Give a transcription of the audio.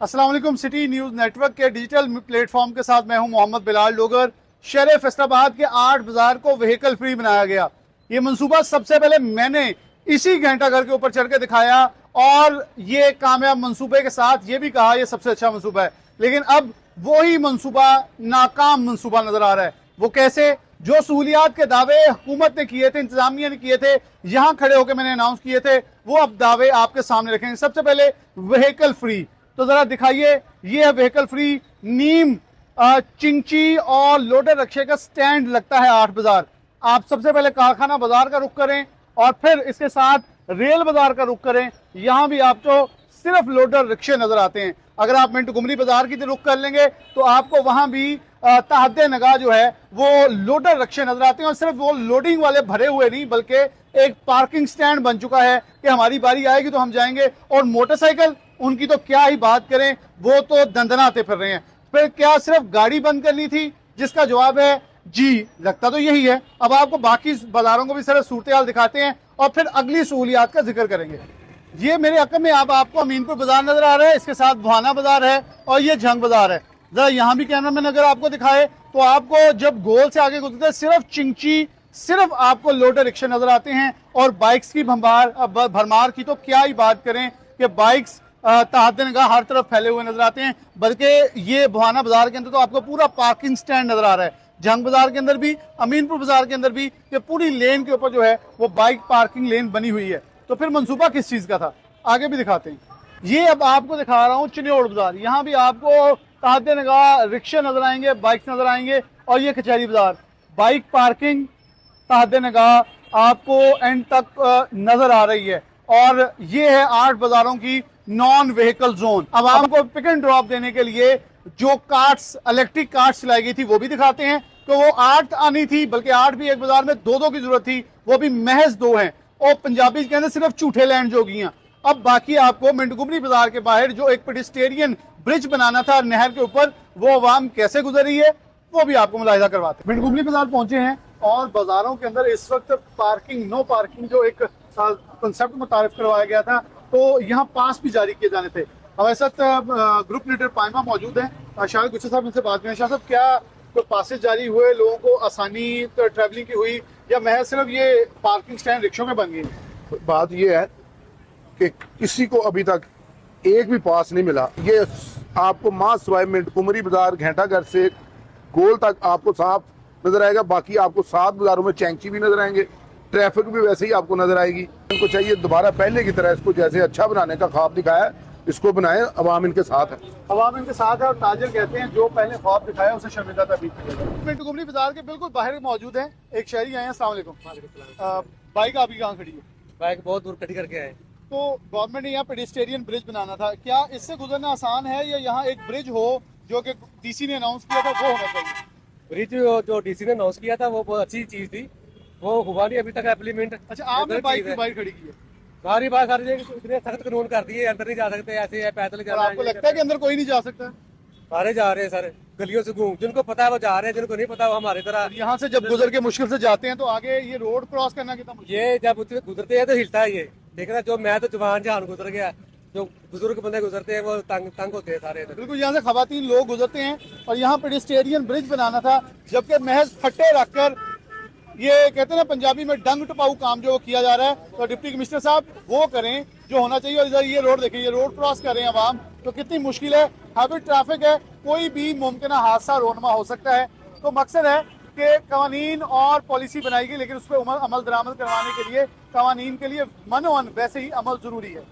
अस्सलाम वालेकुम। City news network के डिजिटल प्लेटफॉर्म के साथ मैं हूं मोहम्मद बिलाल डोगर। शहर फैसलाबाद के 8 बाजार को व्हीकल फ्री बनाया गया। ये मंसूबा सबसे पहले मैंने इसी घंटाघर के ऊपर चढ़ के दिखाया और ये कामयाब मंसूबे के साथ ये भी कहा ये सबसे अच्छा मंसूबा है। लेकिन अब वही मंसूबा नाकाम मंसूबा नजर आ रहा है। वो कैसे? जो सहूलियात के दावे हुकूमत ने किए थे, इंतजामिया ने किए थे, यहां खड़े होकर मैंने अनाउंस किए थे, वो अब दावे आपके सामने रखेंगे। सबसे पहले व्हीकल फ्री, तो जरा दिखाइए। ये है व्हीकल फ्री। नीम, चिंची और लोडर रक्षे का स्टैंड लगता है 8 बाजार। आप सबसे पहले कारखाना बाजार का रुख करें और फिर इसके साथ रेल बाजार का रुख करें। यहां भी आपको सिर्फ लोडर रिक्शे नजर आते हैं। अगर आप मिंटो घुमरी बाजार की रुख कर लेंगे तो आपको वहां भी तहद्दे नगाह जो है वो लोडर रिक्शे नजर आते हैं। और सिर्फ वो लोडिंग वाले भरे हुए नहीं, बल्कि एक पार्किंग स्टैंड बन चुका है कि हमारी बारी आएगी तो हम जाएंगे। और मोटरसाइकिल, उनकी तो क्या ही बात करें, वो तो दंदनाते फिर रहे हैं। फिर क्या सिर्फ गाड़ी बंद करनी थी? जिसका जवाब है जी, लगता तो यही है। अब आपको बाकी बाजारों को भी सिर्फ सूरत हाल दिखाते हैं और फिर अगली सहूलियात का जिक्र करेंगे। ये मेरे अकब में अब आपको अमीनपुर बाजार नजर आ रहा है, इसके साथ बुहाना बाजार है और ये जंग बाजार है। जरा यहाँ भी कैमरा मैन अगर आपको दिखाए तो आपको जब गोल से आगे गुजरते हैं सिर्फ चिंची, सिर्फ आपको लोडर रिक्शे नजर आते हैं। और बाइक्स की भरमार की तो क्या ही बात करें कि बाइक्स तहद्दे नगाह हर तरफ फैले हुए नजर आते हैं। बल्कि ये बुहाना बाजार के अंदर तो आपको पूरा पार्किंग स्टैंड नजर आ रहा है। जंग बाजार के अंदर भी, अमीनपुर बाजार के अंदर भी, ये पूरी लेन के ऊपर जो है वो बाइक पार्किंग लेन बनी हुई है। तो फिर मंसूबा किस चीज का था, आगे भी दिखाते हैं। ये अब आपको दिखा रहा हूँ चिन्योड़ बाजार। यहाँ भी आपको तहद्दे नगाह रिक्शे नजर आएंगे, बाइक नजर आएंगे। और ये कचहरी बाजार, बाइक पार्किंग तहद्दे नगाह आपको एंड तक नजर आ रही है। और ये है 8 बाजारों की नॉन व्हीकल जोन। अब आपको पिक एंड ड्रॉप देने के लिए जो कार्ट्स, इलेक्ट्रिक कार्ट्स चलाई गई थी वो भी दिखाते हैं। तो वो 8 आनी थी, बल्कि 8 भी एक बाजार में 2-2 की जरूरत थी, वो भी महज 2 हैं। और पंजाबी के अंदर सिर्फ झूठे लैंड जोगियां। अब बाकी आपको मिंटो घुमरी बाजार के बाहर जो एक पेडिस्टेरियन ब्रिज बनाना था नहर के ऊपर, वो अवाम कैसे गुजर रही है वो भी आपको मुलाहिजा करवाते हैं। मिंटो घुमरी बाजार पहुंचे हैं और बाजारों के अंदर इस वक्त पार्किंग, नो पार्किंग जो एक कंसेप्ट मुतारिफ करवाया गया था, तो यहाँ पास भी जारी किए जाने थे। हमारे साथ ग्रुप लीडर पाइमा मौजूद है, शाहिद गुच्छा साहब इनसे बात करें। शाह साहब, क्या तो पासेज जारी हुए, लोगों को आसानी तो ट्रैवलिंग की हुई, या महज सिर्फ ये पार्किंग स्टैंड रिक्शों में बन गई? बात ये है कि किसी को अभी तक एक भी पास नहीं मिला। ये आपको मां सवाई मिंटो घुमरी बाजार घंटाघर से गोल तक आपको साफ नजर आएगा। बाकी आपको 7 बाजारों में चैंची भी नजर आएंगे, ट्रैफिक भी वैसे ही आपको नजर आएगी। इनको चाहिए दोबारा पहले की तरह इसको जैसे अच्छा बनाने का ख्वाब दिखाया, इसको बनाए। अवाम इनके साथ है, अवाम इनके साथ है। और ताजिर कहते हैं जो पहले ख्वाब दिखाया उसे शर्मिंदा तबीयत की। मिंटो घुमरी बाजार के बिल्कुल बाहर मौजूद है, एक शहरी आए हैं। अस्सलाम वालेकुम। बाइक आपकी कहाँ खड़ी है? बाइक बहुत दूर खड़ी करके आए। तो गवर्नमेंट ने यहाँ पेडिस्टेरियन ब्रिज बनाना था, क्या इससे गुजरना आसान है, या यहाँ एक ब्रिज हो जो कि डीसी ने अनाउंस किया था वो होना चाहिए? ब्रिज जो डीसी ने अनाउंस किया था वो बहुत अच्छी चीज थी, वो हुआ नहीं अभी तक इम्प्लीमेंट। अच्छा, आपने बाइक की बाइक खड़ी की है? सारी बात सारी जगह इतने सख्त कानून कर दिए, अंदर नहीं जा सकते, ऐसे है पैदल और जाना। आपको लगता है कि अंदर कोई नहीं जा सकता? सारे जा रहे हैं सर, गलियों से घूम, जिनको पता है वो जा रहे हैं, जिनको नहीं पता वो हमारी तरह। यहाँ से जब गुजर के मुश्किल से जाते हैं तो आगे ये रोड क्रॉस करना कितना मुश्किल? ये जब गुजरते हैं तो हिलता है ये, लेकिन जो मैं तो जवान जहान गुजर गया, जो बुजुर्ग बंदे गुजरते हैं वो तंग होते हैं सारे। बिल्कुल, यहाँ से खवातीन लोग गुजरते हैं और यहाँ पेडिस्टेरियन ब्रिज बनाना था, जबकि महज फट्टे रखकर, ये कहते हैं ना पंजाबी में डंग टपाऊ काम जो किया जा रहा है। तो डिप्टी कमिश्नर साहब वो करें जो होना चाहिए। और इधर ये रोड देखिए, ये रोड क्रॉस कर रहे हैं अवाम, तो कितनी मुश्किल है। हैवी ट्रैफिक है, कोई भी मुमकिन हादसा रोनमा हो सकता है। तो मकसद है कि कवानीन और पॉलिसी बनाई गई, लेकिन उस पर अमल दरामद करवाने के लिए कवानीन के लिए मनोअन वैसे ही अमल जरूरी है।